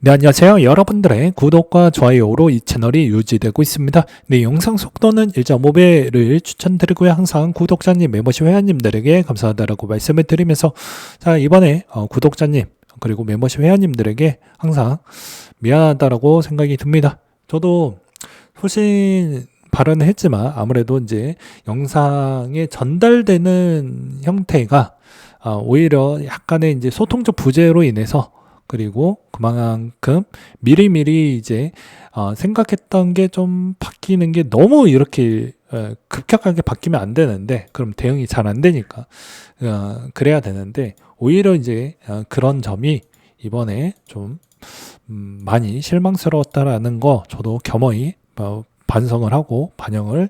네, 안녕하세요. 여러분들의 구독과 좋아요로 이 채널이 유지되고 있습니다. 네, 영상 속도는 1.5배를 추천드리고요. 항상 구독자님, 멤버십 회원님들에게 감사하다라고 말씀을 드리면서 자, 이번에 구독자님 그리고 멤버십 회원님들에게 항상 미안하다라고 생각이 듭니다. 저도 소신 발언을 했지만 아무래도 이제 영상에 전달되는 형태가 오히려 약간의 이제 소통적 부재로 인해서 그리고 그만큼 미리미리 이제 생각했던 게 좀 바뀌는 게 너무 이렇게 급격하게 바뀌면 안 되는데 그럼 대응이 잘 안 되니까 그래야 되는데 오히려 이제 그런 점이 이번에 좀 많이 실망스러웠다라는 거 저도 겸허히 반성을 하고 반영을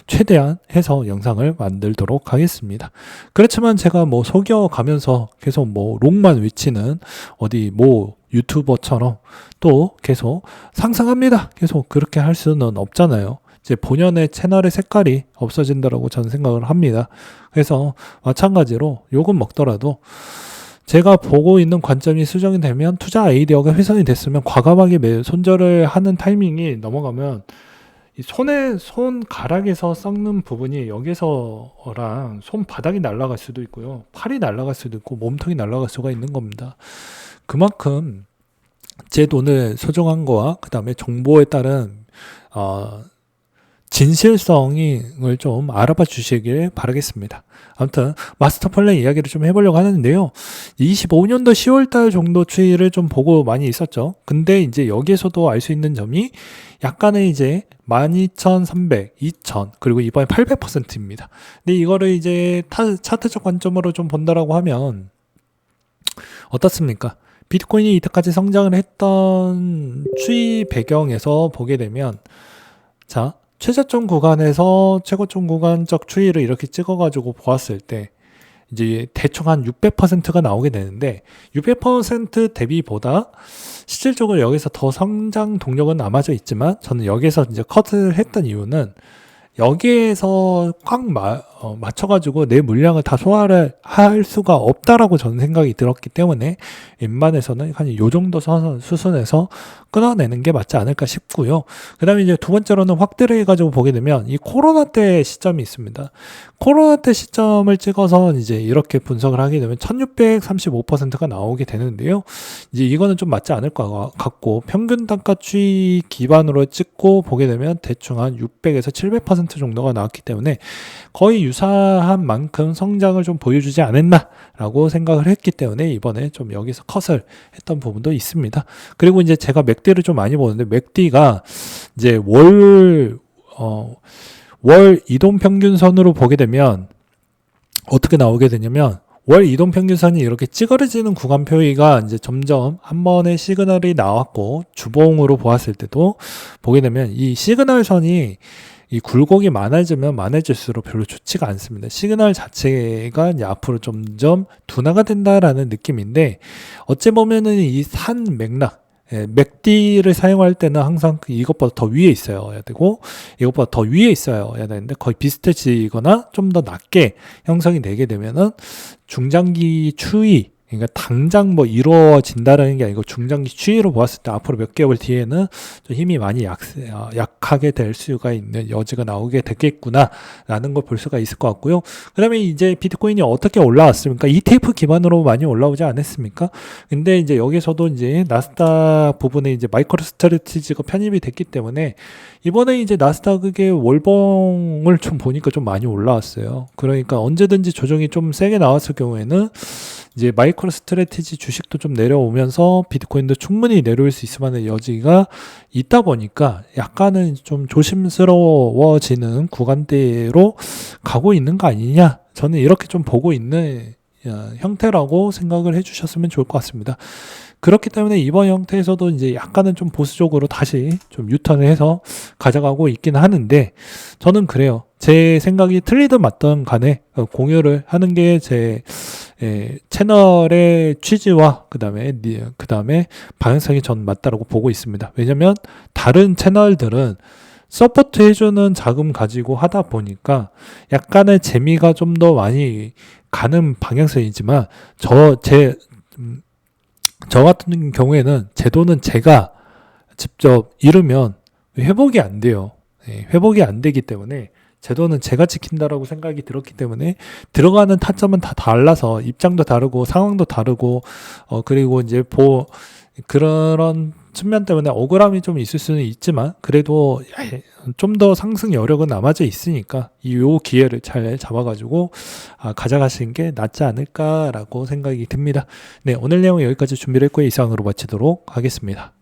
최대한 해서 영상을 만들도록 하겠습니다. 그렇지만 제가 뭐 속여가면서 계속 뭐 롱만 외치는 어디 뭐 유튜버처럼 또 계속 상승합니다. 계속 그렇게 할 수는 없잖아요. 이제 본연의 채널의 색깔이 없어진다라고 저는 생각을 합니다. 그래서 마찬가지로 욕은 먹더라도 제가 보고 있는 관점이 수정이 되면 투자 아이디어가 훼손이 됐으면 과감하게 손절을 하는 타이밍이 넘어가면 이 손가락에서 썩는 부분이 여기서랑 손바닥이 날아갈 수도 있고요. 팔이 날아갈 수도 있고 몸통이 날아갈 수가 있는 겁니다. 그만큼 제 돈을 소중한 거와 그 다음에 정보에 따른 진실성을 좀 알아봐 주시길 바라겠습니다. 아무튼 마스터 플랜 이야기를 좀 해보려고 하는데요. 25년도 10월달 정도 추이를 좀 보고 많이 있었죠. 근데 이제 여기에서도 알 수 있는 점이 약간의 이제 12,300, 2,000 그리고 이번에 800%입니다. 근데 이거를 이제 차트적 관점으로 좀 본다라고 하면 어떻습니까? 비트코인이 이때까지 성장을 했던 추이 배경에서 보게 되면 자 최저점 구간에서 최고점 구간적 추이를 이렇게 찍어가지고 보았을 때 이제 대충 한 600%가 나오게 되는데 600% 대비보다 실질적으로 여기서 더 성장 동력은 남아져 있지만 저는 여기서 이제 컷을 했던 이유는 여기에서 꽉 맞춰가지고 내 물량을 다 소화를 할 수가 없다라고 저는 생각이 들었기 때문에 웬만해서는 한 요 정도 수순에서 끊어내는 게 맞지 않을까 싶고요. 그 다음에 이제 두 번째로는 확대를 해가지고 보게 되면 이 코로나 때 시점이 있습니다. 코로나 때 시점을 찍어서 이제 이렇게 분석을 하게 되면 1635%가 나오게 되는데요. 이제 이거는 좀 맞지 않을 것 같고 평균 단가 추이 기반으로 찍고 보게 되면 대충 한 600에서 700% 정도가 나왔기 때문에 거의 유사한 만큼 성장을 좀 보여주지 않았나라고 생각을 했기 때문에 이번에 좀 여기서 컷을 했던 부분도 있습니다. 그리고 이제 제가 맥디를 좀 많이 보는데 맥디가 이제 월 이동평균선으로 보게 되면 어떻게 나오게 되냐면 월 이동평균선이 이렇게 찌그러지는 구간 표기가 이제 점점 한 번의 시그널이 나왔고 주봉으로 보았을 때도 보게 되면 이 시그널선이 이 굴곡이 많아지면 많아질수록 별로 좋지가 않습니다. 시그널 자체가 이제 앞으로 점점 둔화가 된다라는 느낌인데 어찌 보면은 이 산 맥락 맥디를 사용할 때는 항상 이것보다 더 위에 있어야 되고 이것보다 더 위에 있어야 되는데 거의 비슷해지거나 좀 더 낮게 형성이 되게 되면은 중장기 추이 그러니까 당장 뭐 이루어진다라는 게 아니고 중장기 추이로 보았을 때 앞으로 몇 개월 뒤에는 좀 힘이 많이 약하게 될 수가 있는 여지가 나오게 되겠구나라는 걸 볼 수가 있을 것 같고요. 그 다음에 이제 비트코인이 어떻게 올라왔습니까? ETF 기반으로 많이 올라오지 않았습니까? 근데 이제 여기서도 이제 나스닥 부분에 이제 마이크로 스트래티지가 편입이 됐기 때문에 이번에 이제 나스닥의 월봉을 좀 보니까 좀 많이 올라왔어요. 그러니까 언제든지 조정이 좀 세게 나왔을 경우에는 이제 마이크로 스트래티지 주식도 좀 내려오면서 비트코인도 충분히 내려올 수 있을 만한 여지가 있다 보니까 약간은 좀 조심스러워지는 구간대로 가고 있는 거 아니냐 저는 이렇게 좀 보고 있는 형태라고 생각을 해주셨으면 좋을 것 같습니다. 그렇기 때문에 이번 형태에서도 이제 약간은 좀 보수적으로 다시 좀 유턴을 해서 가져가고 있긴 하는데 저는 그래요. 제 생각이 틀리든 맞든 간에 공유를 하는 게 제 채널의 취지와 그 다음에 방향성이 전 맞다라고 보고 있습니다. 왜냐면 다른 채널들은 서포트 해주는 자금 가지고 하다 보니까 약간의 재미가 좀 더 많이 가는 방향성이지만 저 같은 경우에는 제 돈은 제가 직접 잃으면 회복이 안 돼요. 회복이 안 되기 때문에 제 돈은 제가 지킨다라고 생각이 들었기 때문에 들어가는 타점은 다 달라서 입장도 다르고 상황도 다르고 그리고 이제 그런 측면 때문에 억울함이 좀 있을 수는 있지만 그래도 좀 더 상승 여력은 남아져 있으니까 요 기회를 잘 잡아가지고 가져가시는 게 낫지 않을까라고 생각이 듭니다. 네, 오늘 내용 여기까지 준비를 했고요. 이상으로 마치도록 하겠습니다.